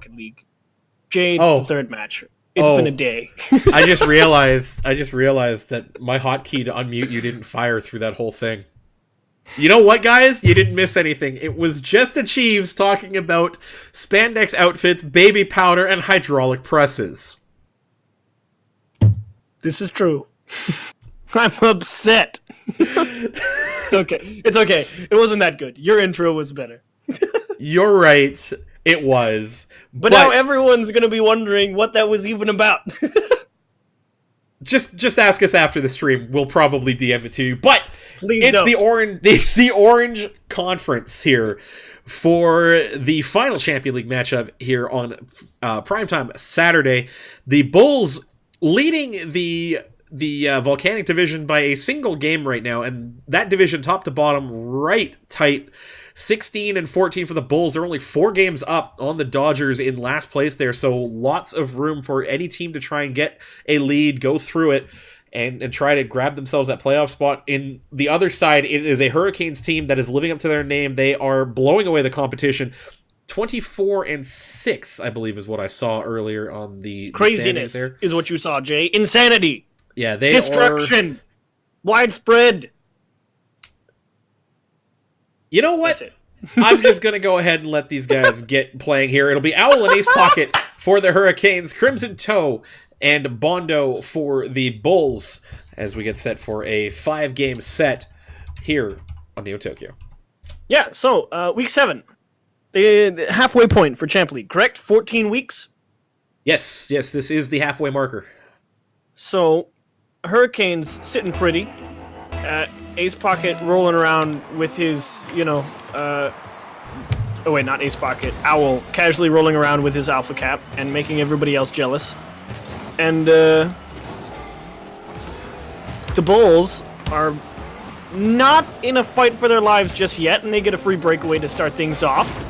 Rocket League. Jay, it's the third match. It's been a day. I just realized that my hotkey to unmute you didn't fire through that whole thing. You know what, guys? You didn't miss anything. It was just Achieves talking about spandex outfits, baby powder, and hydraulic presses. This is true. I'm upset. It's okay. It's okay. It wasn't that good. Your intro was better. You're right. It was. But now everyone's going to be wondering what that was even about. Just ask us after the stream. We'll probably DM it to you. But Please don't. It's the Orange Conference here for the final Champion League matchup here on primetime Saturday. The Bulls leading the Volcanic division by a single game right now, and that division top to bottom right tight. 16 and 14 for the Bulls. They're only 4 games up on the Dodgers in last place there, so lots of room for any team to try and get a lead, go through it, and try to grab themselves that playoff spot. In the other side, it is a Hurricanes team that is living up to their name. They are blowing away the competition. 24-6, I believe, is what I saw earlier on the craziness there. Is what you saw, Jay. Insanity. Yeah, they destruction. Widespread. You know what? That's it. I'm just going to go ahead and let these guys get playing here. It'll be Owl and Ace Pocket for the Hurricanes, Crimson Toe and Bondo for the Bulls as we get set for a 5-game set here on Neo Tokyo. Yeah, so week 7. The halfway point for Champ League, correct? 14 weeks? Yes, this is the halfway marker. So, Hurricanes sitting pretty. Ace Pocket rolling around with his, oh wait, not Ace Pocket. Owl casually rolling around with his Alpha Cap and making everybody else jealous. And the Bulls are not in a fight for their lives just yet, and they get a free breakaway to start things off.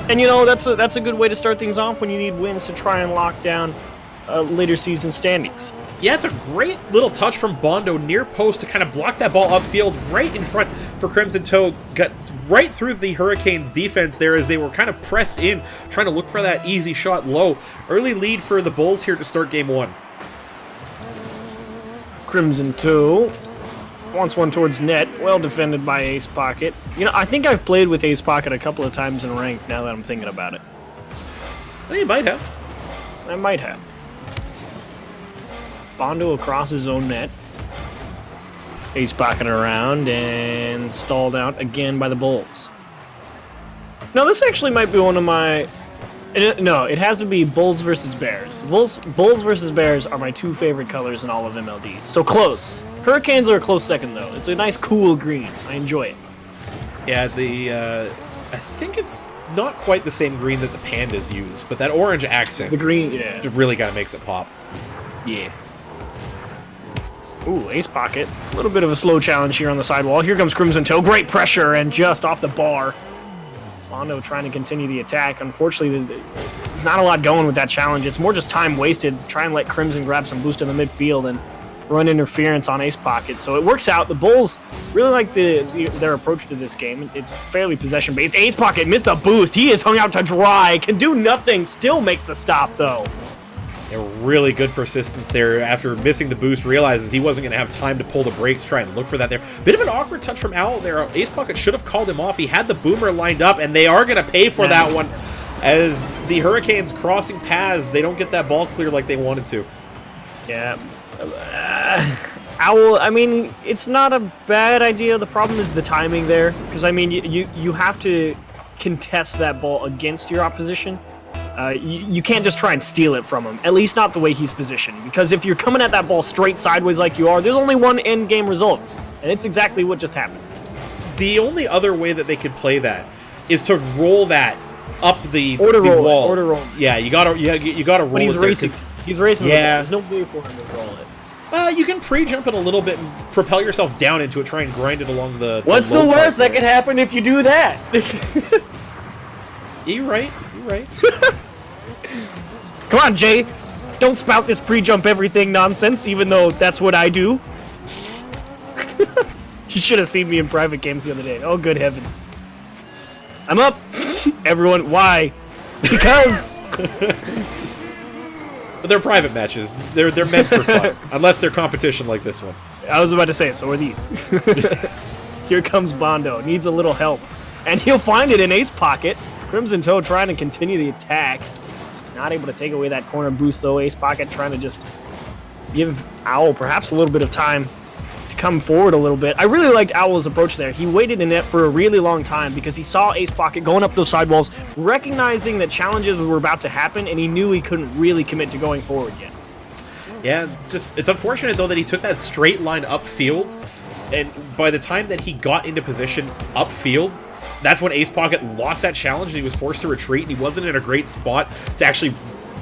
And that's a good way to start things off when you need wins to try and lock down later season standings. Yeah, it's a great little touch from Bondo near post to kind of block that ball upfield right in front for Crimson Toe. Got right through the Hurricanes defense there as they were kind of pressed in, trying to look for that easy shot low. Early lead for the Bulls here to start game 1. Crimson Toe wants one towards net. Well defended by Ace Pocket. I think I've played with Ace Pocket a couple of times in ranked now that I'm thinking about it. Well, you might have. I might have. Bondo across his own net. Ace Pocket around and stalled out again by the Bulls. No, this actually might be one of my... No, it has to be Bulls versus Bears. Bulls versus Bears are my 2 favorite colors in all of MLD. So close. Hurricanes are a close second, though. It's a nice, cool green. I enjoy it. Yeah, I think it's not quite the same green that the Pandas use, but that orange accent... The green, yeah. Really kind of makes it pop. Yeah. Ooh, Ace Pocket. A little bit of a slow challenge here on the sidewall. Here comes Crimson Toe. Great pressure and just off the bar. Bondo trying to continue the attack. Unfortunately, there's not a lot going with that challenge. It's more just time wasted. Try and let Crimson grab some boost in the midfield and run interference on Ace Pocket. So it works out. The Bulls really like their approach to this game. It's fairly possession-based. Ace Pocket missed the boost. He is hung out to dry. Can do nothing. Still makes the stop, though. A really good persistence there after missing the boost, realizes he wasn't going to have time to pull the brakes, try and look for that there. Bit of an awkward touch from Owl there. Ace Pocket should have called him off. He had the boomer lined up, and they are going to pay for that one as the Hurricanes crossing paths. They don't get that ball clear like they wanted to. Yeah. Owl, it's not a bad idea. The problem is the timing there, because, you have to contest that ball against your opposition. You can't just try and steal it from him, at least not the way he's positioned, because if you're coming at that ball straight sideways like you are, there's only one end game result, and it's exactly what just happened. The only other way that they could play that is to roll that up the wall. Order roll. Yeah, you gotta roll. But he's racing. He's racing. Yeah. There's no way for him to roll it. You can pre-jump it a little bit and propel yourself down into it, try and grind it along the What's the worst that could happen if you do that? You're right. Come on, Jay. Don't spout this pre-jump everything nonsense, even though that's what I do. You should have seen me in private games the other day. Oh, good heavens. I'm up. Everyone, why? Because But they're private matches. They're meant for fun, unless they're competition like this one. I was about to say, so are these. Here comes Bondo. Needs a little help. And he'll find it in Ace Pocket. Crimson Toe trying to continue the attack. Not able to take away that corner boost, though. Ace Pocket trying to just give Owl perhaps a little bit of time to come forward a little bit. I really liked Owl's approach there. He waited in net for a really long time because he saw Ace Pocket going up those sidewalls, recognizing that challenges were about to happen, and he knew he couldn't really commit to going forward yet. Yeah, it's unfortunate, though, that he took that straight line upfield, and by the time that he got into position upfield, that's when Ace Pocket lost that challenge, and he was forced to retreat, and he wasn't in a great spot to actually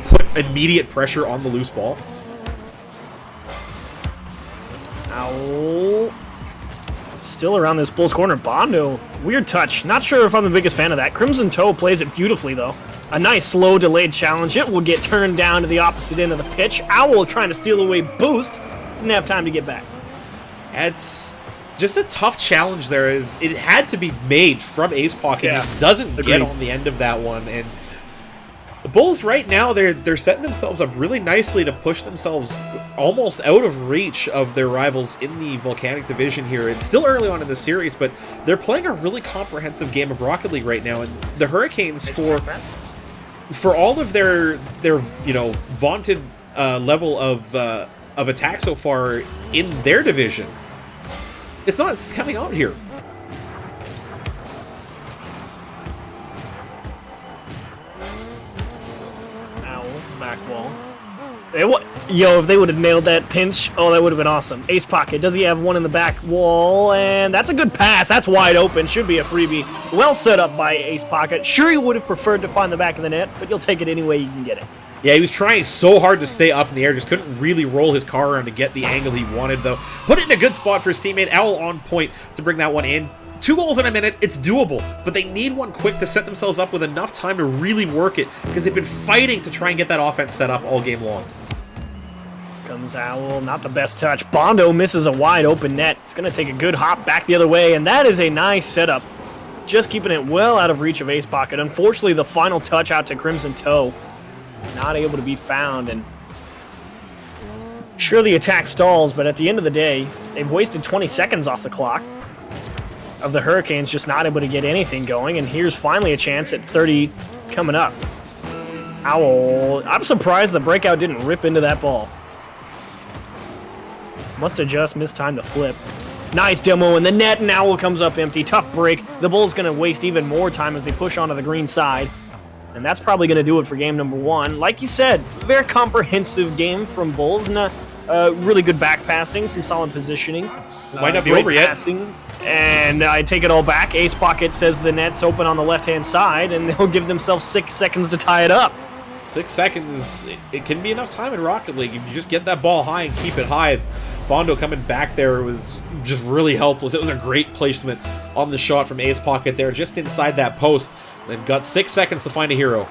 put immediate pressure on the loose ball. Owl. Still around this Bulls corner. Bondo. Weird touch. Not sure if I'm the biggest fan of that. Crimson Toe plays it beautifully, though. A nice, slow, delayed challenge. It will get turned down to the opposite end of the pitch. Owl trying to steal away boost. Didn't have time to get back. It's just a tough challenge there. It had to be made from Ace Pocket. Yeah. Just doesn't Agreed. get on the end of that one. And the Bulls right now, they're setting themselves up really nicely to push themselves almost out of reach of their rivals in the Volcanic Division here. It's still early on in the series, but they're playing a really comprehensive game of Rocket League right now. And the Hurricanes, for all of their vaunted level of attack so far in their division, it's not coming out here. Back wall. If they would have nailed that pinch, oh, that would have been awesome. Ace Pocket, does he have one in the back wall? And that's a good pass. That's wide open. Should be a freebie. Well set up by Ace Pocket. Sure, he would have preferred to find the back of the net, but you'll take it any way you can get it. Yeah, he was trying so hard to stay up in the air, just couldn't really roll his car around to get the angle he wanted, though. Put it in a good spot for his teammate. Owl on point to bring that one in. 2 goals in a minute, it's doable, but they need one quick to set themselves up with enough time to really work it, because they've been fighting to try and get that offense set up all game long. Comes Owl, not the best touch. Bondo misses a wide open net. It's going to take a good hop back the other way, and that is a nice setup. Just keeping it well out of reach of Ace Pocket. Unfortunately, the final touch out to Crimson Toe, not able to be found, and sure, the attack stalls, but at the end of the day, they've wasted 20 seconds off the clock of the Hurricanes, just not able to get anything going, and here's finally a chance at 30 coming up. Owl, I'm surprised the breakout didn't rip into that ball. Must have just mistimed the flip. Nice demo in the net, and Owl comes up empty. Tough break. The Bulls going to waste even more time as they push onto the green side. And that's probably going to do it for game number 1. Like you said, very comprehensive game from Bulls. And really good back passing, some solid positioning. Might not be over yet. Passing. And I take it all back. Ace Pocket says the net's open on the left-hand side, and they'll give themselves 6 seconds to tie it up. 6 seconds, it can be enough time in Rocket League if you just get that ball high and keep it high. Bondo coming back there was just really helpless. It was a great placement on the shot from Ace Pocket there, just inside that post. They've got 6 seconds to find a hero.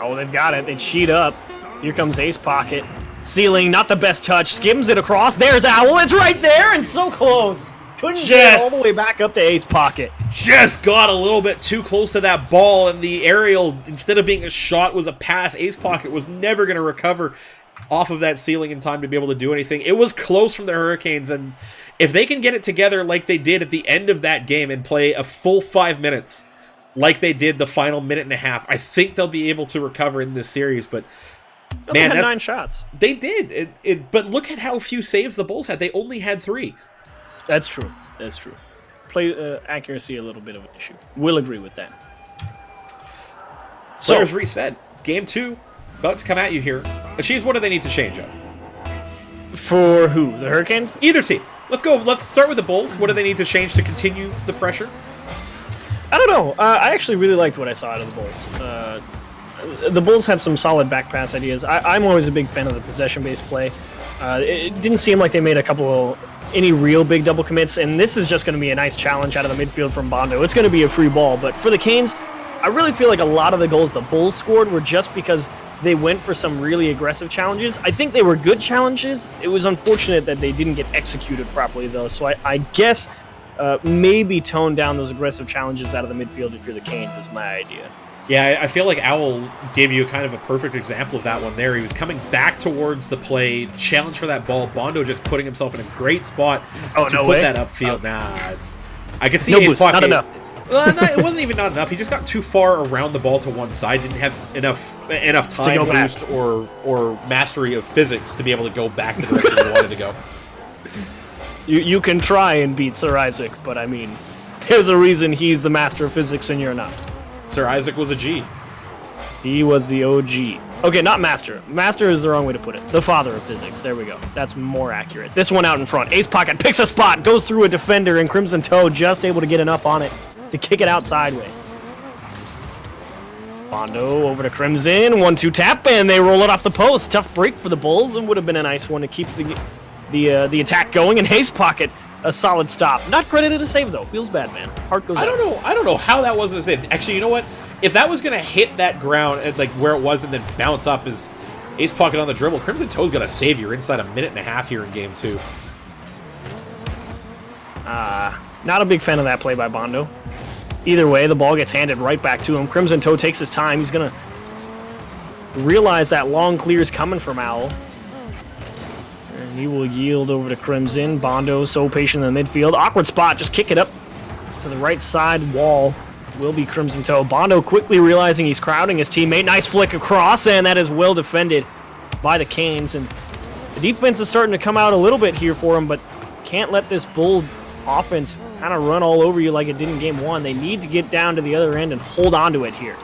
Oh, they've got it. They cheat up. Here comes Ace Pocket. Ceiling, not the best touch. Skims it across. There's Owl. It's right there and so close. Couldn't get it all the way back up to Ace Pocket. Just got a little bit too close to that ball, and the aerial, instead of being a shot, was a pass. Ace Pocket was never going to recover off of that ceiling in time to be able to do anything. It was close from the Hurricanes, and if they can get it together like they did at the end of that game and play a full 5 minutes like they did the final minute and a half, I think they'll be able to recover in this series. But man, they had 9 shots. They did. But look at how few saves the Bulls had. They only had 3. That's true. That's true. Play accuracy a little bit of an issue. We'll agree with that. Players reset. Game 2 about to come at you here. Achieves, what do they need to change up? For who? The Hurricanes? Either team. Let's go. Let's start with the Bulls. What do they need to change to continue the pressure? I don't know. I actually really liked what I saw out of the Bulls. The Bulls had some solid back pass ideas. I'm always a big fan of the possession-based play. It didn't seem like they made any real big double commits, and this is just going to be a nice challenge out of the midfield from Bondo. It's going to be a free ball, but for the Canes, I really feel like a lot of the goals the Bulls scored were just because they went for some really aggressive challenges. I think they were good challenges. It was unfortunate that they didn't get executed properly, though, so I guess maybe tone down those aggressive challenges out of the midfield if you're the Canes is my idea. Yeah, I feel like Owl gave you kind of a perfect example of that one there. He was coming back towards the play, challenge for that ball. Bondo just putting himself in a great spot to put that upfield. I could see Ace Pocket. Not enough. Well, it wasn't even not enough. He just got too far around the ball to one side. Didn't have enough time boost or mastery of physics to be able to go back in the direction he wanted to go. You can try and beat Sir Isaac, but I mean, there's a reason he's the master of physics and you're not. Sir Isaac was a G. He was the OG. Okay, not master. Master is the wrong way to put it. The father of physics. There we go. That's more accurate. This one out in front. Ace Pocket picks a spot, goes through a defender, and Crimson Toad just able to get enough on it to kick it out sideways. Bondo over to Crimson. 1-2 tap, and they roll it off the post. Tough break for the Bulls, and would have been a nice one to keep the attack going. And Ace Pocket, a solid stop. Not credited a save though. Feels bad, man. Heart goes out. I don't know how that wasn't a save. Actually, you know what? If that was gonna hit that ground at like where it was and then bounce up as Ace Pocket on the dribble, Crimson Toad's got to save you inside a minute and a half here in game 2. Not a big fan of that play by Bondo. Either way, the ball gets handed right back to him. Crimson Toad takes his time. He's gonna realize that long clear is coming from Owl. And he will yield over to Crimson. Bondo so patient in the midfield. Awkward spot, just kick it up to the right side wall. Will be Crimson Toad. Bondo quickly realizing he's crowding his teammate. Nice flick across, and that is well defended by the Canes. And the defense is starting to come out a little bit here for him, but can't let this Bull offense kind of run all over you like it did in game 1. They need to get down to the other end and hold on to it here.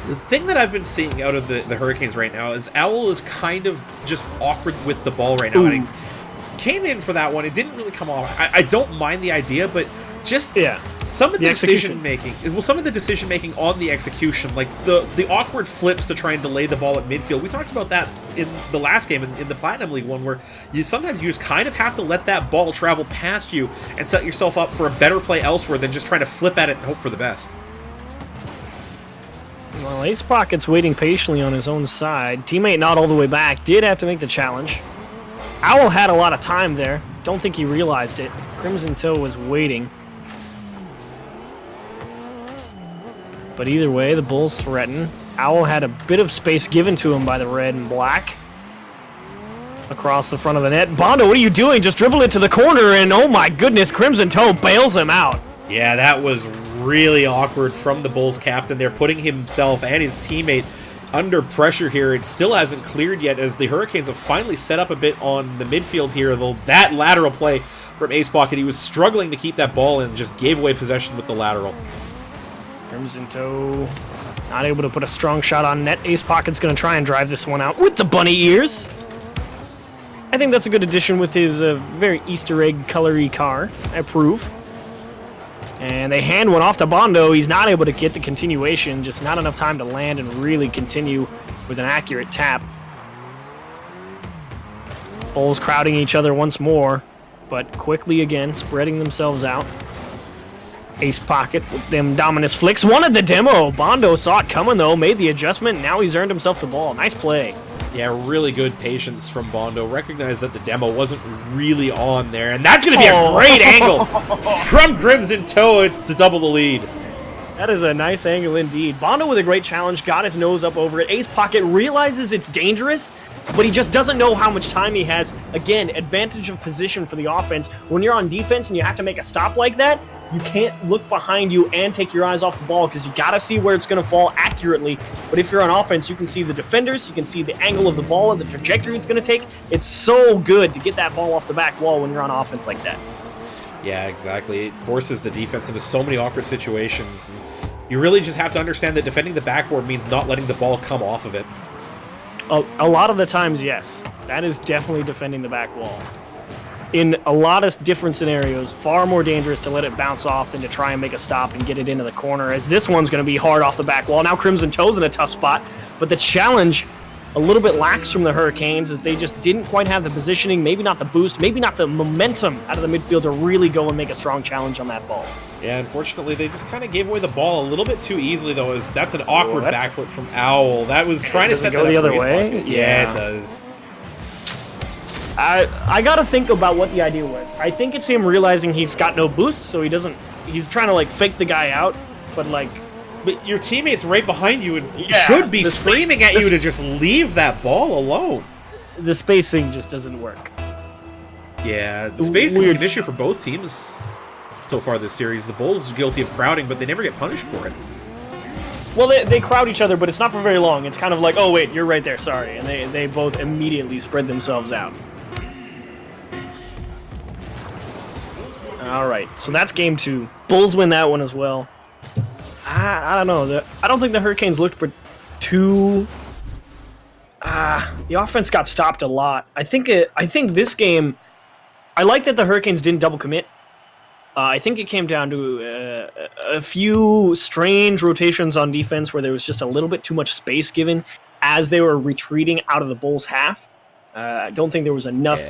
The thing that I've been seeing out of the Hurricanes right now is Owl is kind of just awkward with the ball right now. And he came in for that one. It didn't really come off. I don't mind the idea, but just some of the decision making. Well, some of the decision making on the execution, like the awkward flips to try and delay the ball at midfield. We talked about that in the last game in the Platinum League one, where sometimes you just kind of have to let that ball travel past you and set yourself up for a better play elsewhere than just trying to flip at it and hope for the best. Well, Ace Pocket's waiting patiently on his own side. Teammate not all the way back. Did have to make the challenge. Owl had a lot of time there. Don't think he realized it. Crimson Toe was waiting. But either way, the Bulls threaten. Owl had a bit of space given to him by the red and black. Across the front of the net. Bondo, what are you doing? Just dribble it to the corner, and oh my goodness, Crimson Toe bails him out. Yeah, that was really awkward from the Bulls captain. They're putting himself and his teammate under pressure here. It still hasn't cleared yet as the Hurricanes have finally set up a bit on the midfield here, though that lateral play from Ace Pocket, he was struggling to keep that ball and just gave away possession with the lateral. Crimson Toe not able to put a strong shot on net. Ace Pocket's going to try and drive this one out with the bunny ears. I think that's a good addition with his very Easter egg colory car. I approve. And they hand one off to Bondo. He's not able to get the continuation, just not enough time to land and really continue with an accurate tap. Bulls crowding each other once more, but quickly again, spreading themselves out. Ace Pocket with them Dominus flicks. Wanted the demo. Bondo saw it coming, though, made the adjustment. Now he's earned himself the ball. Nice play. Yeah, really good patience from Bondo. Recognized that the demo wasn't really on there, and that's going to be a great angle from Crimson Toe to double the lead. That is a nice angle indeed. Bondo with a great challenge, got his nose up over it. Ace Pocket realizes it's dangerous, but he just doesn't know how much time he has. Again, advantage of position for the offense. When you're on defense and you have to make a stop like that, you can't look behind you and take your eyes off the ball because you got to see where it's going to fall accurately. But if you're on offense, you can see the defenders, you can see the angle of the ball and the trajectory it's going to take. It's so good to get that ball off the back wall when you're on offense like that. Yeah, exactly. It forces the defense into so many awkward situations. You really just have to understand that defending the backboard means not letting the ball come off of it. A lot of the times, yes. That is definitely defending the back wall. In a lot of different scenarios, far more dangerous to let it bounce off than to try and make a stop and get it into the corner, as this one's going to be hard off the back wall. Now Crimson Toe's in a tough spot, but the challenge a little bit lax from the Hurricanes as they just didn't quite have the positioning, maybe not the boost, maybe not the momentum out of the midfield to really go and make a strong challenge on that ball. Yeah, unfortunately, they just kind of gave away the ball a little bit too easily, though. As that's an awkward backflip from Owl. That was trying to set that up the other way. Yeah, it does. I gotta think about what the idea was. I think it's him realizing he's got no boost, so he's trying to like fake the guy out, but like But your teammate's right behind you and Yeah, should be screaming at you to just leave that ball alone. The spacing just doesn't work. Yeah, spacing is an issue stuff. for both teams so far this series. The Bulls are guilty of crowding, but they never get punished for it. Well, they crowd each other, but it's not for very long. It's kind of like, oh, wait, you're right there, sorry. And they both immediately spread themselves out. All right, so that's game 2. Bulls win that one as well. I don't know. I don't think the Hurricanes looked too... the offense got stopped a lot. I think this game... I like that the Hurricanes didn't double commit. I think it came down to a few strange rotations on defense where there was just a little bit too much space given as they were retreating out of the Bulls' half. I don't think there was enough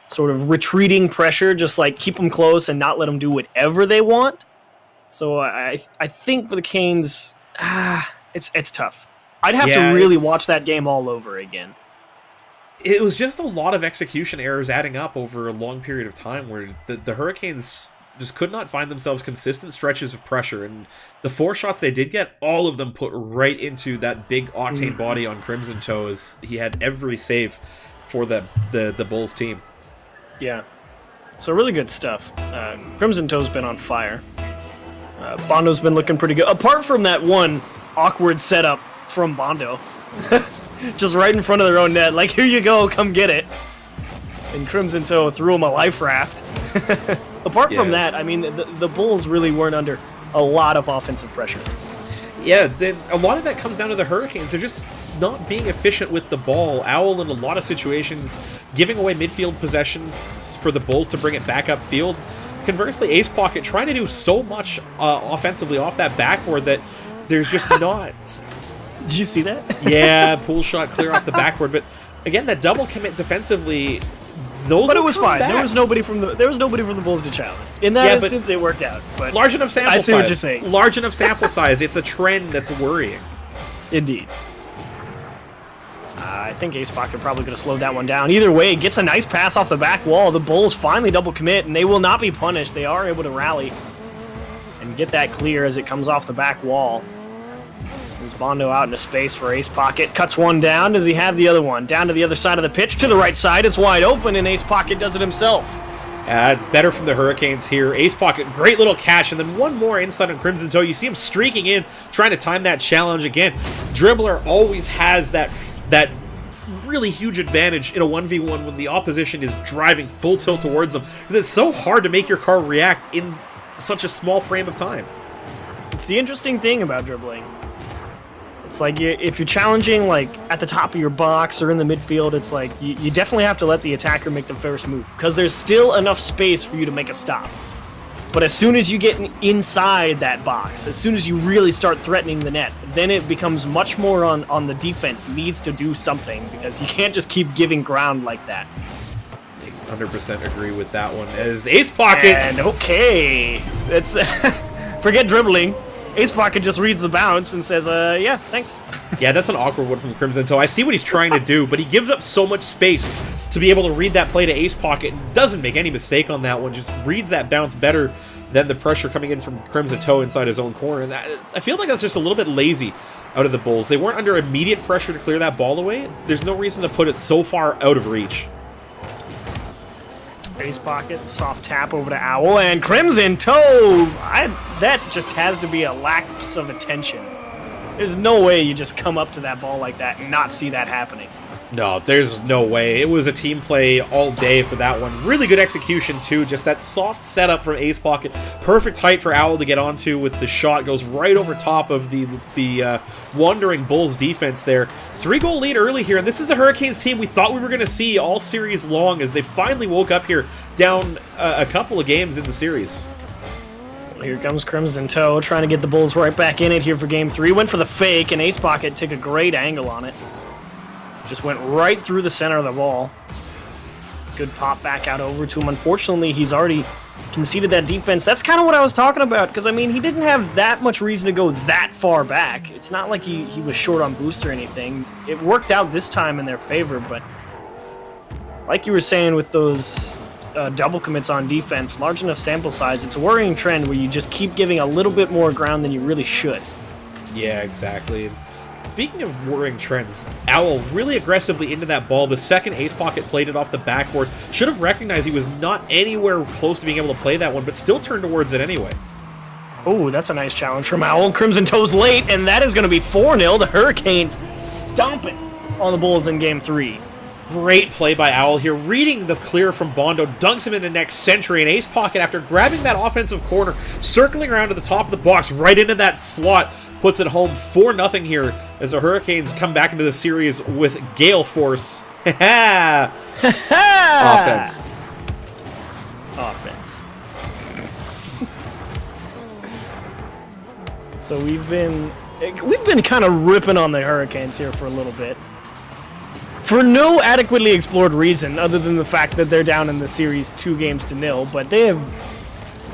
sort of retreating pressure, just like keep them close and not let them do whatever they want. So I think for the Canes, it's tough. I'd have to really watch that game all over again. It was just a lot of execution errors adding up over a long period of time where the Hurricanes just could not find themselves consistent stretches of pressure, and the 4 shots they did get, all of them put right into that big octane body on Crimson Toe as he had every save for the Bulls team. Yeah. So really good stuff. Crimson Toe's been on fire. Bondo's been looking pretty good. Apart from that one awkward setup from Bondo. Just right in front of their own net. Like, here you go, come get it. And Crimson Toe threw him a life raft. Apart from that, I mean, the Bulls really weren't under a lot of offensive pressure. Yeah, a lot of that comes down to the Hurricanes. They're just not being efficient with the ball. Owl, in a lot of situations, giving away midfield possessions for the Bulls to bring it back upfield. Conversely, Ace Pocket trying to do so much offensively off that backboard that there's just not... Did you see that? Yeah, pool shot clear off the backboard. But again, that double commit defensively... But it was fine. There was nobody from the Bulls to challenge. In that instance, it worked out. But large enough sample size. I see what you're saying. Large enough sample size. It's a trend that's worrying. Indeed. I think Ace Pocket probably could have slowed that one down. Either way, gets a nice pass off the back wall. The Bulls finally double commit, and they will not be punished. They are able to rally and get that clear as it comes off the back wall. There's Bondo out into space for Ace Pocket. Cuts one down. Does he have the other one? Down to the other side of the pitch. To the right side. It's wide open, and Ace Pocket does it himself. Better from the Hurricanes here. Ace Pocket, great little catch, and then one more inside on Crimson Toe. You see him streaking in, trying to time that challenge again. Dribbler always has that really huge advantage in a 1v1 when the opposition is driving full tilt towards them. It's so hard to make your car react in such a small frame of time. It's the interesting thing about dribbling. It's like if you're challenging like at the top of your box or in the midfield, it's like you definitely have to let the attacker make the first move because there's still enough space for you to make a stop. But as soon as you get inside that box, as soon as you really start threatening the net, then it becomes much more on the defense needs to do something because you can't just keep giving ground like that. 100% agree with that one. As Ace Pocket... And okay, it's forget dribbling. Ace Pocket just reads the bounce and says, yeah, thanks. Yeah, that's an awkward one from Crimson Toe. I see what he's trying to do, but he gives up so much space to be able to read that play to Ace Pocket. Doesn't make any mistake on that one. Just reads that bounce better than the pressure coming in from Crimson Toe inside his own corner. And I feel like that's just a little bit lazy out of the Bulls. They weren't under immediate pressure to clear that ball away. There's no reason to put it so far out of reach. Ace Pocket, soft tap over to Owl, and Crimson Toe! That just has to be a lapse of attention. There's no way you just come up to that ball like that and not see that happening. No, there's no way. It was a team play all day for that one. Really good execution, too. Just that soft setup from Ace Pocket. Perfect height for Owl to get onto with the shot. Goes right over top of the wandering Bulls defense there. 3-goal lead early here, and this is the Hurricanes team we thought we were going to see all series long as they finally woke up here down a couple of games in the series. Here comes Crimson Toe trying to get the Bulls right back in it here for Game 3. Went for the fake, and Ace Pocket took a great angle on it. Just went right through the center of the ball. Good pop back out over to him. Unfortunately, he's already conceded that defense. That's kind of what I was talking about, because, I mean, he didn't have that much reason to go that far back. It's not like he was short on boost or anything. It worked out this time in their favor, but like you were saying with those double commits on defense, large enough sample size, it's a worrying trend where you just keep giving a little bit more ground than you really should. Yeah, exactly. Speaking of worrying trends, Owl really aggressively into that ball. The second Ace Pocket played it off the backboard. Should have recognized he was not anywhere close to being able to play that one, but still turned towards it anyway. Oh, that's a nice challenge from Owl. Crimson Toes late, and that is going to be 4-0. The Hurricanes stomping on the Bulls in Game 3. Great play by Owl here, reading the clear from Bondo, dunks him into next century, and Ace Pocket, after grabbing that offensive corner, circling around to the top of the box, right into that slot, puts it home 4-0 here as the Hurricanes come back into the series with gale force. Offense. Offense. So we've been kind of ripping on the Hurricanes here for a little bit. For no adequately explored reason, other than the fact that they're down in the series 2-0, but they have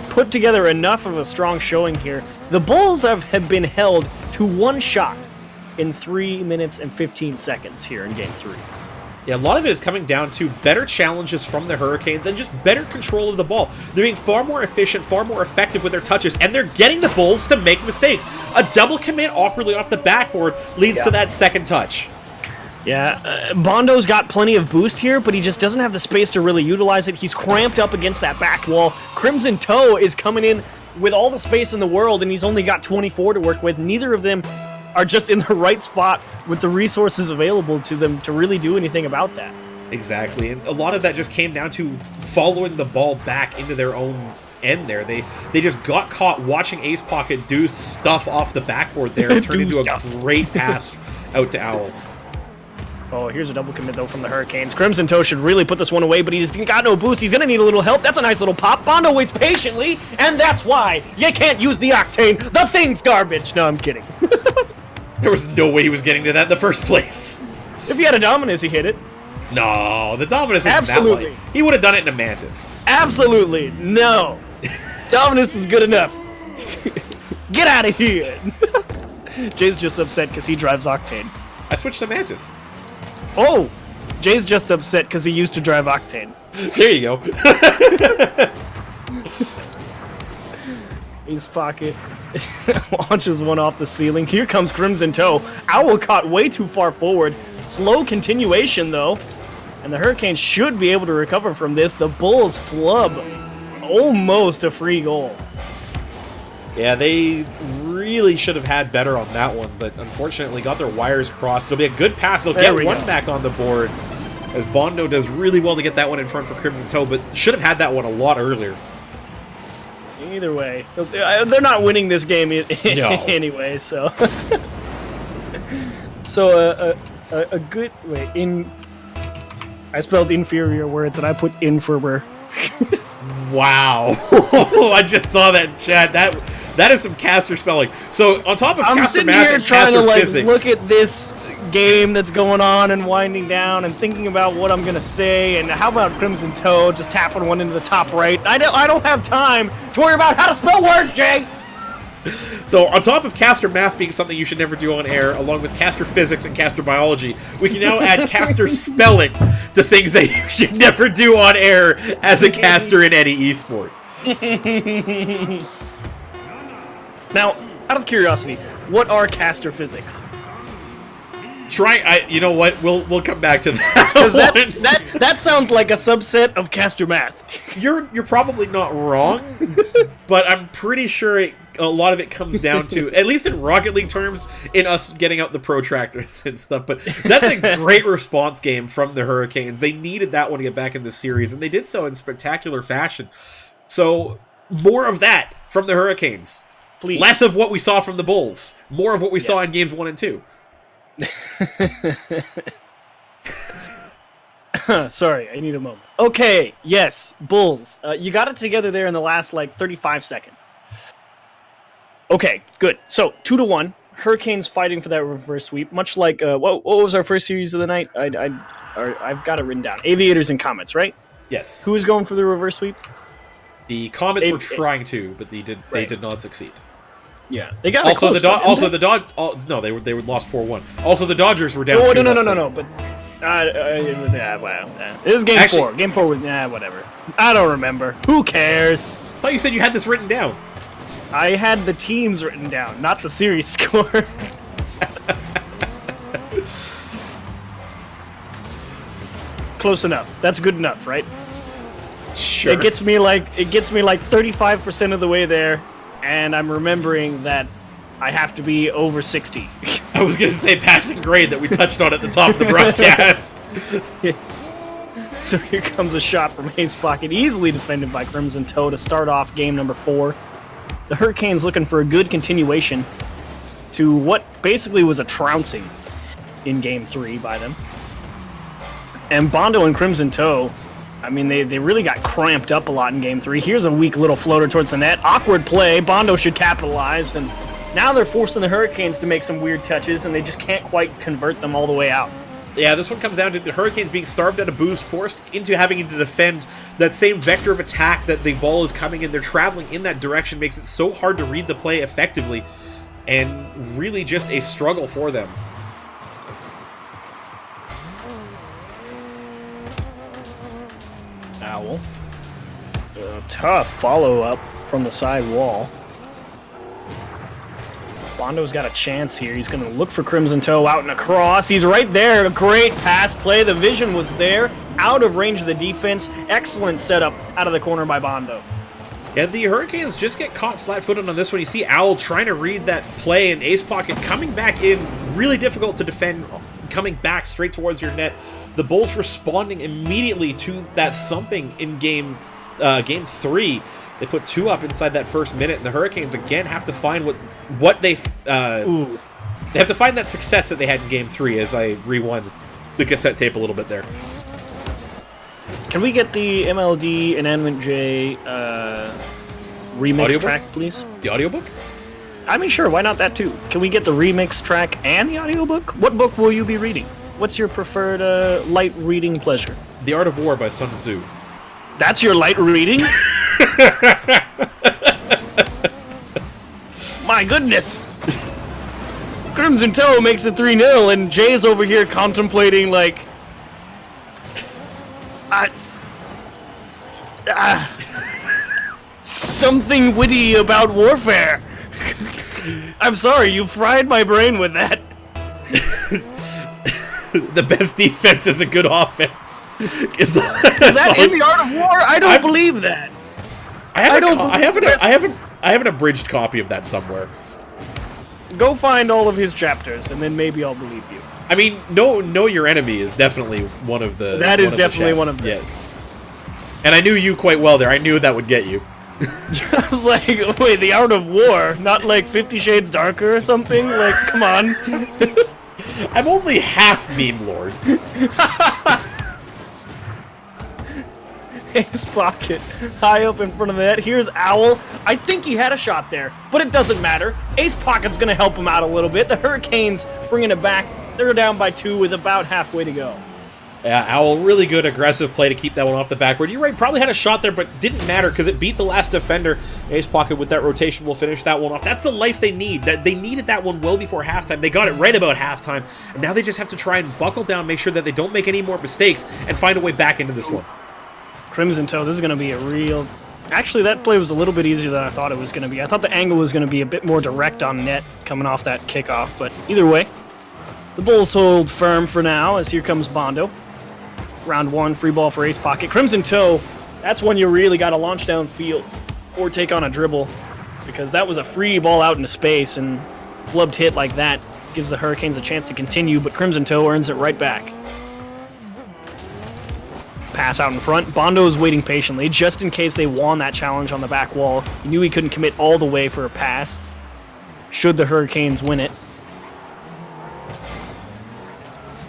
put together enough of a strong showing here. The Bulls have been held to one shot in 3 minutes and 15 seconds here in Game 3. Yeah, a lot of it is coming down to better challenges from the Hurricanes and just better control of the ball. They're being far more efficient, far more effective with their touches, and they're getting the Bulls to make mistakes. A double commit awkwardly off the backboard leads to that second touch. Yeah, Bondo's got plenty of boost here, but he just doesn't have the space to really utilize it. He's cramped up against that back wall. Crimson Toe is coming in with all the space in the world, and he's only got 24 to work with. Neither of them are just in the right spot with the resources available to them to really do anything about that. Exactly, and a lot of that just came down to following the ball back into their own end there. They just got caught watching Ace Pocket do stuff off the backboard there and turned into a great pass out to Owl. Oh, here's a double commit, though, from the Hurricanes. Crimson Toe should really put this one away, but he just got no boost. He's going to need a little help. That's a nice little pop. Bondo waits patiently, and that's why you can't use the Octane. The thing's garbage. No, I'm kidding. There was no way he was getting to that in the first place. If he had a Dominus, he hit it. No, the Dominus isn't Absolutely. that light. He would have done it in a Mantis. Absolutely. No. Dominus is good enough. Get out of here. Jay's just upset because he drives Octane. I switched to Mantis. Oh, Jay's just upset because he used to drive Octane. There you go. Ace Pocket launches one off the ceiling. Here comes Crimson Toe. Owl caught way too far forward. Slow continuation, though. And the Hurricanes should be able to recover from this. The Bulls flub almost a free goal. Yeah, they really should have had better on that one, but unfortunately got their wires crossed. It'll be a good pass. They'll get one back on the board, as Bondo does really well to get that one in front for Crimson Toe, but should have had that one a lot earlier. Either way, they're not winning this game anyway, so... So, a good... Wait, I spelled inferior words, and I put inferior. Wow. I just saw that in chat. That is some caster spelling. So on top of I'm caster sitting math here and trying caster to physics, look at this game that's going on and winding down and thinking about what I'm gonna say, and how about Crimson Toe just tapping one into the top right. I don't have time to worry about how to spell words, Jay. So on top of caster math being something you should never do on air, along with caster physics and caster biology, we can now add caster spelling to things that you should never do on air as a caster in any esport. Now, out of curiosity, what are caster physics? You know what? We'll come back to that. Because that sounds like a subset of caster math. You're probably not wrong, but I'm pretty sure a lot of it comes down to, at least in Rocket League terms, in us getting out the protractors and stuff. But that's a great response game from the Hurricanes. They needed that one to get back in the series, and they did so in spectacular fashion. So more of that from the Hurricanes. Please. Less of what we saw from the Bulls. More of what we saw in games 1 and 2. Sorry, I need a moment. Okay, yes, Bulls. You got it together there in the last, 35 seconds. Okay, good. So, 2-1. Hurricanes fighting for that reverse sweep. Much like, what was our first series of the night? I've got it written down. Aviators and Comets, right? Yes. Who was going for the reverse sweep? The Comets were trying to, but they did not succeed. Yeah, they got also close, no, they were lost 4-1. Also, the Dodgers were down. Oh no! But it was game 4. Game 4 was whatever. I don't remember. Who cares? I thought you said you had this written down. I had the teams written down, not the series score. Close enough. That's good enough, right? Sure. It gets me like 35% of the way there, and I'm remembering that I have to be over 60. I was going to say passing grade that we touched on at the top of the broadcast. So here comes a shot from Ace Pocket, easily defended by Crimson Toe to start off game number 4. The Hurricanes looking for a good continuation to what basically was a trouncing in game 3 by them. And Bondo and Crimson Toe, I mean, they really got cramped up a lot in game 3. Here's a weak little floater towards the net. Awkward play. Bondo should capitalize, and now they're forcing the Hurricanes to make some weird touches, and they just can't quite convert them all the way out. Yeah, this one comes down to the Hurricanes being starved at a boost, forced into having to defend that same vector of attack that the ball is coming in. They're traveling in that direction, makes it so hard to read the play effectively, and really just a struggle for them. Owl. Tough follow-up from the side wall. Bondo's got a chance here. He's going to look for Crimson Toe out and across. He's right there. A great pass play. The vision was there. Out of range of the defense. Excellent setup out of the corner by Bondo. Yeah, the Hurricanes just get caught flat-footed on this one. You see Owl trying to read that play, and Ace Pocket coming back in. Really difficult to defend, coming back straight towards your net. The Bulls responding immediately to that thumping in game 3. They put 2 up inside that first minute, and the Hurricanes again have to find what they have to find that success that they had in game 3. As I rewind the cassette tape a little bit there. Can we get the MLD and J remix Audiobook? track, please? The audiobook? I mean, sure, why not that too? Can we get the remix track and the audiobook? What book will you be reading? What's your preferred light reading pleasure? The Art of War by Sun Tzu. That's your light reading? My goodness! Crimson Toe makes it 3-0, and Jay's over here contemplating, like... something witty about warfare. I'm sorry, you fried my brain with that. The best defense is a good offense. Is that in the Art of War? I don't believe that. I have an abridged copy of that somewhere. Go find all of his chapters, and then maybe I'll believe you. I mean, know your enemy is definitely one of the. That is definitely one of them. Yes. And I knew you quite well there. I knew that would get you. I was like, wait, the Art of War, not like 50 Shades Darker or something? Like, come on. I'm only half meme lord. Ace Pocket, high up in front of the net. Here's Owl. I think he had a shot there, but it doesn't matter. Ace Pocket's going to help him out a little bit. The Hurricanes bringing it back. They're down by 2 with about halfway to go. Yeah, Owl, really good aggressive play to keep that one off the backboard. You're right, probably had a shot there, but didn't matter because it beat the last defender. Ace Pocket with that rotation will finish that one off. That's the life they need. They needed that one well before halftime. They got it right about halftime, and now they just have to try and buckle down, make sure that they don't make any more mistakes, and find a way back into this one. Crimson Toe, this is going to be a real... Actually, that play was a little bit easier than I thought it was going to be. I thought the angle was going to be a bit more direct on net coming off that kickoff, but either way, the Bulls hold firm for now as here comes Bondo. Round 1, free ball for Ace Pocket. Crimson Toe, that's when you really got to launch downfield or take on a dribble, because that was a free ball out into space, and flubbed hit like that gives the Hurricanes a chance to continue, but Crimson Toe earns it right back. Pass out in front. Bondo is waiting patiently, just in case they won that challenge on the back wall. He knew he couldn't commit all the way for a pass, should the Hurricanes win it.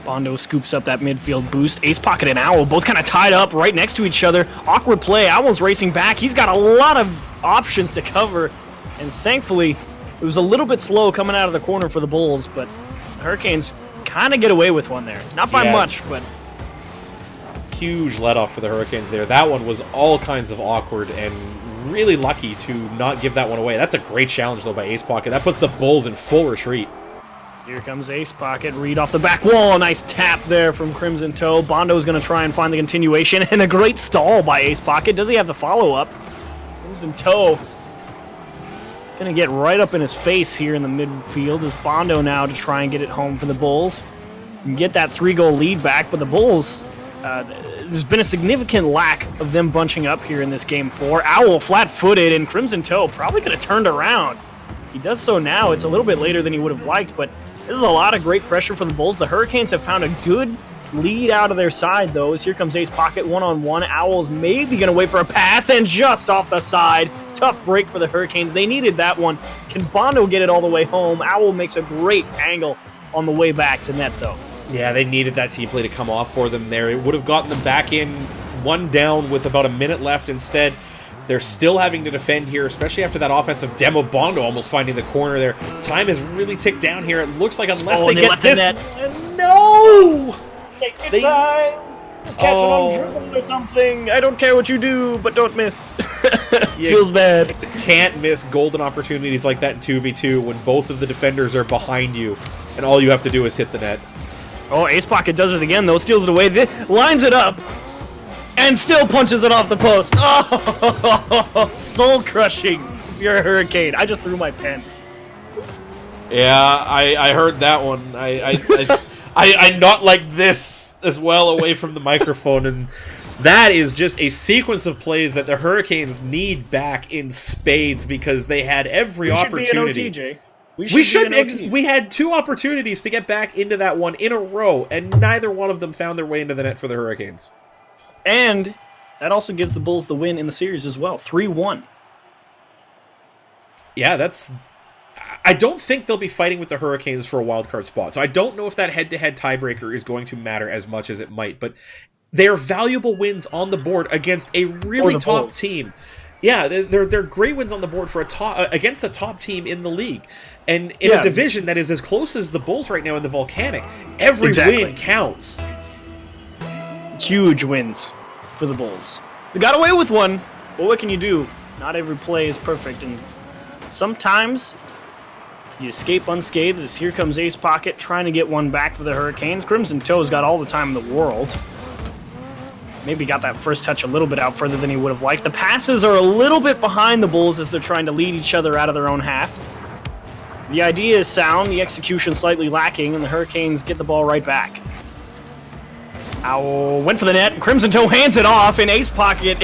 Bondo scoops up that midfield boost. Ace Pocket and Owl both kind of tied up right next to each other. Awkward play. Owl's racing back. He's got a lot of options to cover, and thankfully, it was a little bit slow coming out of the corner for the Bulls, but the Hurricanes kind of get away with one there. Not by much, but... Huge let off for the Hurricanes there. That one was all kinds of awkward and really lucky to not give that one away. That's a great challenge, though, by Ace Pocket. That puts the Bulls in full retreat. Here comes Ace Pocket. Read off the back wall. A nice tap there from Crimson Toe. Bondo's going to try and find the continuation, and a great stall by Ace Pocket. Does he have the follow-up? Crimson Toe Gonna get right up in his face here in the midfield is Bondo now to try and get it home for the Bulls. And get that 3-goal lead back, but the Bulls, there's been a significant lack of them bunching up here in this game 4. Owl flat-footed, and Crimson Toe probably could have turned around. He does so now. It's a little bit later than he would have liked, but this is a lot of great pressure for the Bulls. The Hurricanes have found a good lead out of their side, though, as here comes Ace Pocket one-on-one. Owls maybe going to wait for a pass, and just off the side. Tough break for the Hurricanes. They needed that one. Can Bondo get it all the way home? Owl makes a great angle on the way back to net, though. Yeah, they needed that team play to come off for them there. It would have gotten them back in one down with about a minute left. Instead, they're still having to defend here, especially after that offensive demo. Bondo almost finding the corner there. Time has really ticked down here. It looks like unless they get this... No! Take your time. Just catch it on dribble or something. I don't care what you do, but don't miss. Feels bad. Can't miss golden opportunities like that in 2v2 when both of the defenders are behind you, and all you have to do is hit the net. Oh, Ace Pocket does it again, though. Steals it away. Lines it up. And still punches it off the post. Oh, soul-crushing. If you're a Hurricane. I just threw my pen. Yeah, I heard that one. I'm not like this as well away from the microphone, and that is just a sequence of plays that the Hurricanes need back in spades because they had every opportunity. We had 2 opportunities to get back into that one in a row, and neither one of them found their way into the net for the Hurricanes. And that also gives the Bulls the win in the series as well, 3-1. Yeah, that's... I don't think they'll be fighting with the Hurricanes for a wildcard spot, so I don't know if that head-to-head tiebreaker is going to matter as much as it might, but they are valuable wins on the board against a really top Bulls team. Yeah, they're great wins on the board for against a top team in the league. And in a division that is as close as the Bulls right now in the Volcanic, every win counts. Huge wins for the Bulls. They got away with one, but what can you do? Not every play is perfect, and sometimes you escape unscathed as here comes Ace Pocket trying to get one back for the Hurricanes. Crimson Toe's got all the time in the world. Maybe got that first touch a little bit out further than he would have liked. The passes are a little bit behind the Bulls as they're trying to lead each other out of their own half. The idea is sound, the execution slightly lacking, and the Hurricanes get the ball right back. Owl went for the net, and Crimson Toe hands it off in Ace Pocket.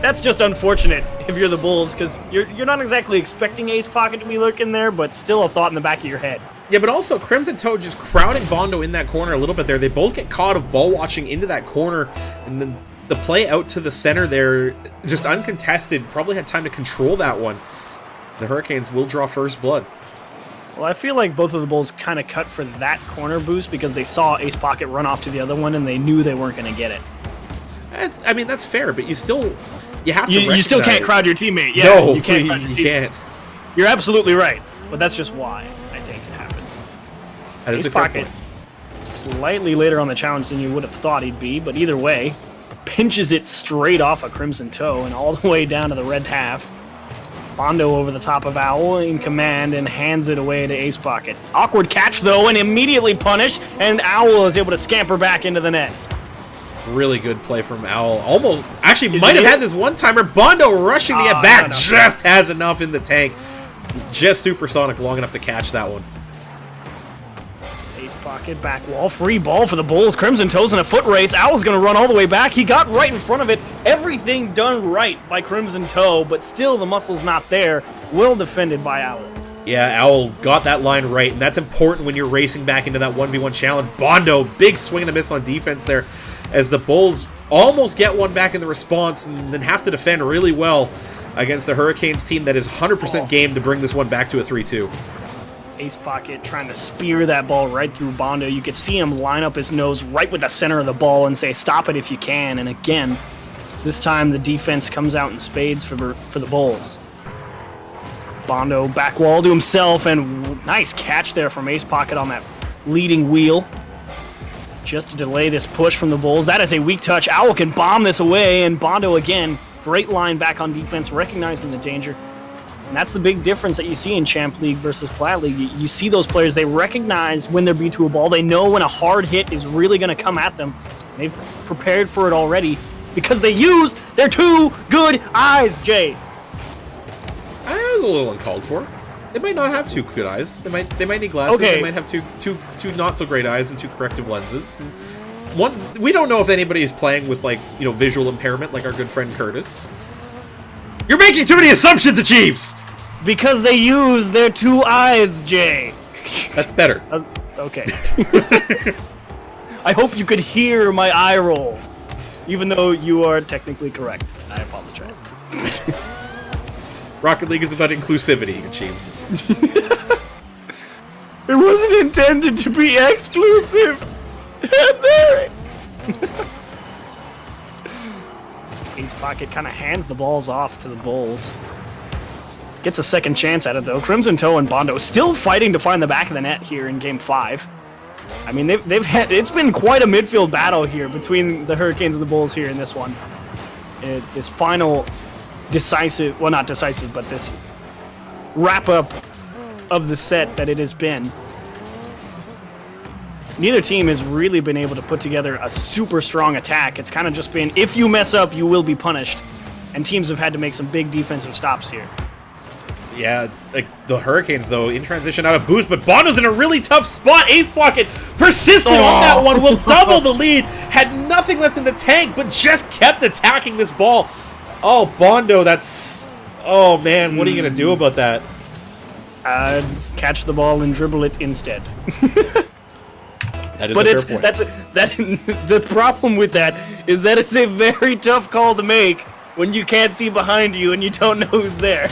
That's just unfortunate if you're the Bulls, because you're not exactly expecting Ace Pocket to be lurking there, but still a thought in the back of your head. Yeah, but also Crimson Toe just crowding Bondo in that corner a little bit there. They both get caught of ball watching into that corner, and then the play out to the center there, just uncontested, probably had time to control that one. The Hurricanes will draw first blood. Well, I feel like both of the Bulls kind of cut for that corner boost because they saw Ace Pocket run off to the other one, and they knew they weren't going to get it. I mean, that's fair, but you have to You still can't crowd your teammate. Yeah, no, you can't crowd your teammate. Can't. You're absolutely right, but that's just why I think it happened. Ace Pocket slightly later on the challenge than you would have thought he'd be, but either way, pinches it straight off a Crimson Toe and all the way down to the red half. Bondo over the top of Owl in command and hands it away to Ace Pocket. Awkward catch, though, and immediately punished, and Owl is able to scamper back into the net. Really good play from Owl. Almost, actually might have had this one-timer. Bondo rushing to get back. Just has enough in the tank. Just supersonic long enough to catch that one. Ace Pocket, back wall, free ball for the Bulls. Crimson Toes in a foot race. Owl's going to run all the way back. He got right in front of it. Everything done right by Crimson Toe, but still the muscle's not there. Well defended by Owl. Yeah, Owl got that line right, and that's important when you're racing back into that 1v1 challenge. Bondo, big swing and a miss on defense there, as the Bulls almost get one back in the response and then have to defend really well against the Hurricanes team that is 100% game to bring this one back to a 3-2. Ace Pocket trying to spear that ball right through Bondo. You could see him line up his nose right with the center of the ball and say, stop it if you can. And again, this time the defense comes out in spades for the Bulls. Bondo back wall to himself, and nice catch there from Ace Pocket on that leading wheel. Just to delay this push from the Bulls. That is a weak touch. Owl can bomb this away, and Bondo again, great line back on defense, recognizing the danger. And that's the big difference that you see in Champ League versus Plat League. You see those players, they recognize when they're beat to a ball. They know when a hard hit is really going to come at them. They've prepared for it already because they use their 2 good eyes, Jay. is a little uncalled for. They might not have two good eyes. They might need glasses. Okay. They might have two not so great eyes and two corrective lenses. And we don't know if anybody is playing with, like, you know, visual impairment, like our good friend Curtis. You're making too many assumptions, Chiefs! Because they use their two eyes, Jay. That's better. Okay. I hope you could hear my eye roll, even though you are technically correct. I apologize. Rocket League is about inclusivity, Chiefs. It wasn't intended to be exclusive. I'm sorry. Ace Pocket kind of hands the balls off to the Bulls. Gets a second chance at it, though. Crimson Toe and Bondo still fighting to find the back of the net here in Game 5. I mean, it's been quite a midfield battle here between the Hurricanes and the Bulls here in this one. This final decisive, well, not decisive, but this wrap-up of the set that it has been. Neither team has really been able to put together a super strong attack. It's kind of just been, if you mess up, you will be punished. And teams have had to make some big defensive stops here. Yeah, like the Hurricanes, though, in transition out of boost, but Bondo's in a really tough spot. Ace Pocket persistent on that one, will double the lead. Had nothing left in the tank, but just kept attacking this ball. Oh, Bondo, that's... Oh, man, what are you going to do about that? Catch the ball and dribble it instead. That is a fair point. The problem with that is that it's a very tough call to make when you can't see behind you and you don't know who's there.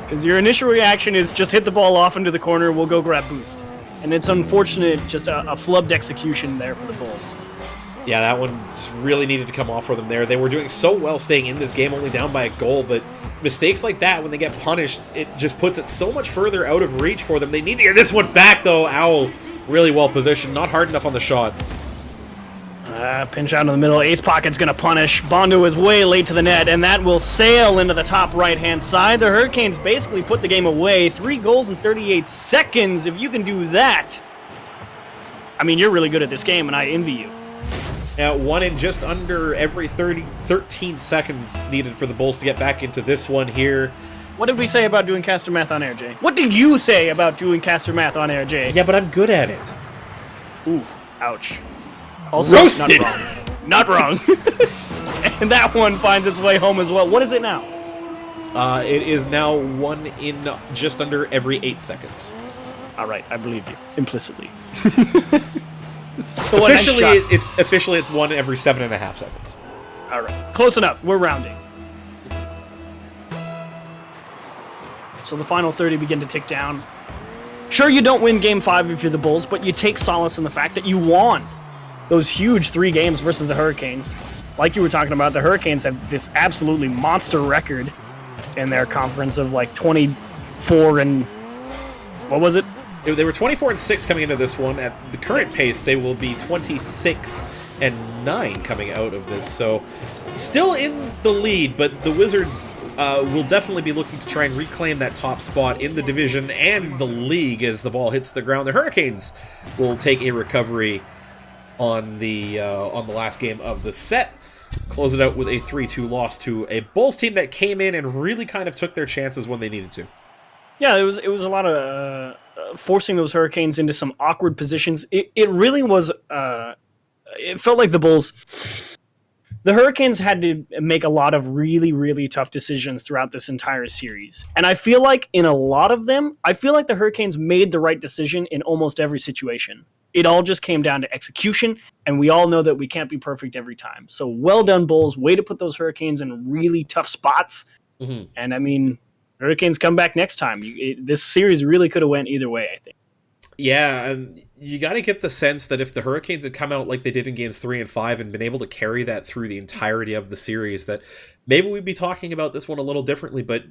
Because your initial reaction is just hit the ball off into the corner, we'll go grab boost. And it's unfortunate, just a flubbed execution there for the Bulls. Yeah, that one just really needed to come off for them there. They were doing so well staying in this game, only down by a goal, but mistakes like that, when they get punished, it just puts it so much further out of reach for them. They need to get this one back, though. Owl really well positioned, not hard enough on the shot. Pinch out in the middle. Ace Pocket's going to punish. Bondo is way late to the net, and that will sail into the top right-hand side. The Hurricanes basically put the game away. 3 goals in 38 seconds. If you can do that, I mean, you're really good at this game, and I envy you. Now, one in just under every 13 seconds needed for the Bulls to get back into this one here. What did we say about doing caster math on air, Jay? What did you say about doing caster math on air, Jay? Yeah, but I'm good at it. Ooh, ouch. Also, roasted! Not wrong. And that one finds its way home as well. What is it now? It is now 1 in just under every 8 seconds. All right, I believe you implicitly. So officially, it's 1 every 7.5 seconds. All right, close enough. We're rounding. So the final 30 begin to tick down. Sure, you don't win Game 5 if you're the Bulls, but you take solace in the fact that you won those huge 3 games versus the Hurricanes. Like you were talking about, the Hurricanes have this absolutely monster record in their conference of like 24 and... What was it? They were 24-6 coming into this one. At the current pace, they will be 26-9 coming out of this. So, still in the lead, but the Wizards will definitely be looking to try and reclaim that top spot in the division and the league as the ball hits the ground. The Hurricanes will take a recovery on the last game of the set. Close it out with a 3-2 loss to a Bulls team that came in and really kind of took their chances when they needed to. Yeah, it was a lot of forcing those Hurricanes into some awkward positions. It really was. It felt like the Hurricanes had to make a lot of really, really tough decisions throughout this entire series. And I feel like in a lot of them, the Hurricanes made the right decision in almost every situation. It all just came down to execution, and we all know that we can't be perfect every time. So well done, Bulls. Way to put those Hurricanes in really tough spots. Mm-hmm. And I mean, Hurricanes come back next time. This series really could have went either way, I think. Yeah, and you got to get the sense that if the Hurricanes had come out like they did in games 3 and 5 and been able to carry that through the entirety of the series, that maybe we'd be talking about this one a little differently. But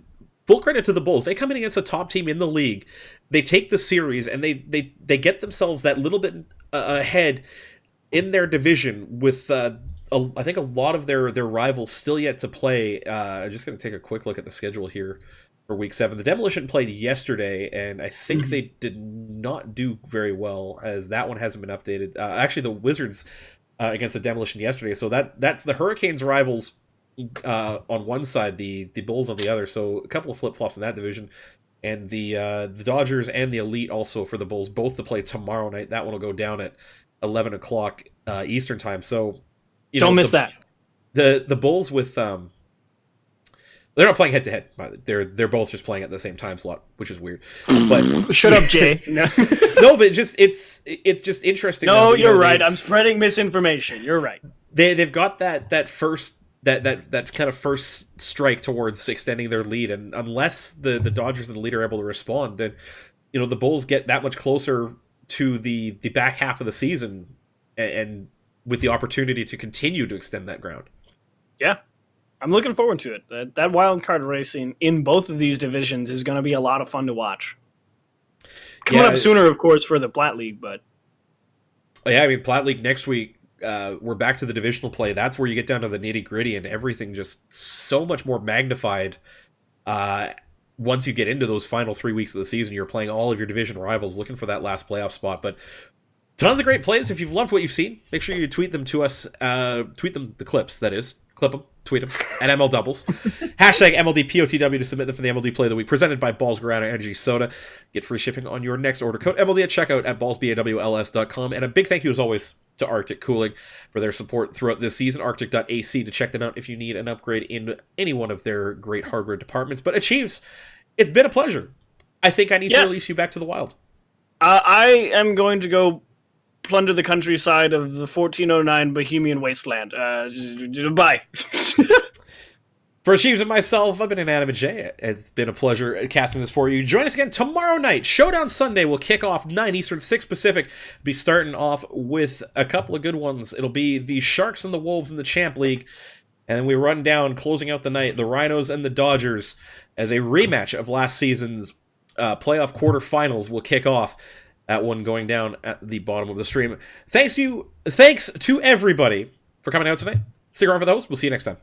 full credit to the Bulls. They come in against a top team in the league. They take the series and they get themselves that little bit ahead in their division with I think a lot of their rivals still yet to play. I'm just going to take a quick look at the schedule here for Week 7. The Demolition played yesterday, and I think they did not do very well, as that one hasn't been updated. Actually, the Wizards against the Demolition yesterday, so that's the Hurricanes' rivals on one side, the Bulls on the other. So a couple of flip flops in that division, and the Dodgers and the Elite also for the Bulls, both to play tomorrow night. That one will go down at 11 o'clock Eastern time. So don't miss that. The Bulls with they're not playing head to head. They're both just playing at the same time slot, which is weird. But shut up, Jay. No, but it's just interesting. No, you're right. I'm spreading misinformation. You're right. They've got that kind of first strike towards extending their lead, and unless the Dodgers and the Elite are able to respond, then the Bulls get that much closer to the back half of the season, and with the opportunity to continue to extend that ground. Yeah. I'm looking forward to it. That wild card racing in both of these divisions is going to be a lot of fun to watch. Coming up sooner, of course, for the Plat League, but yeah, I mean, Plat League next week. We're back to the divisional play. That's where you get down to the nitty gritty, and everything just so much more magnified. Once you get into those final 3 weeks of the season, you're playing all of your division rivals, looking for that last playoff spot. But tons of great plays. If you've loved what you've seen, make sure you tweet them to us. Tweet them the clips, that is. Clip them, tweet them, at ML Doubles. Hashtag MLDPOTW to submit them for the MLD Play of the Week, presented by Balls Guarana Energy Soda. Get free shipping on your next order. Code MLD at checkout at ballsbawls.com. And a big thank you, as always, to Arctic Cooling for their support throughout this season. Arctic.ac to check them out if you need an upgrade in any one of their great hardware departments. But Achieves, it's been a pleasure. I think I need to release you back to the wild. I am going to go plunder the countryside of the 1409 Bohemian wasteland. Bye. For Achieves and myself, I've been an Adam and Jay. It's been a pleasure casting this for you. Join us again tomorrow night. Showdown Sunday will kick off 9 Eastern, 6 Pacific. Be starting off with a couple of good ones. It'll be the Sharks and the Wolves in the Champ League. And then we run down, closing out the night, the Rhinos and the Dodgers as a rematch of last season's playoff quarterfinals will kick off. That one going down at the bottom of the stream. Thanks to everybody for coming out tonight. Stick around for those. We'll see you next time.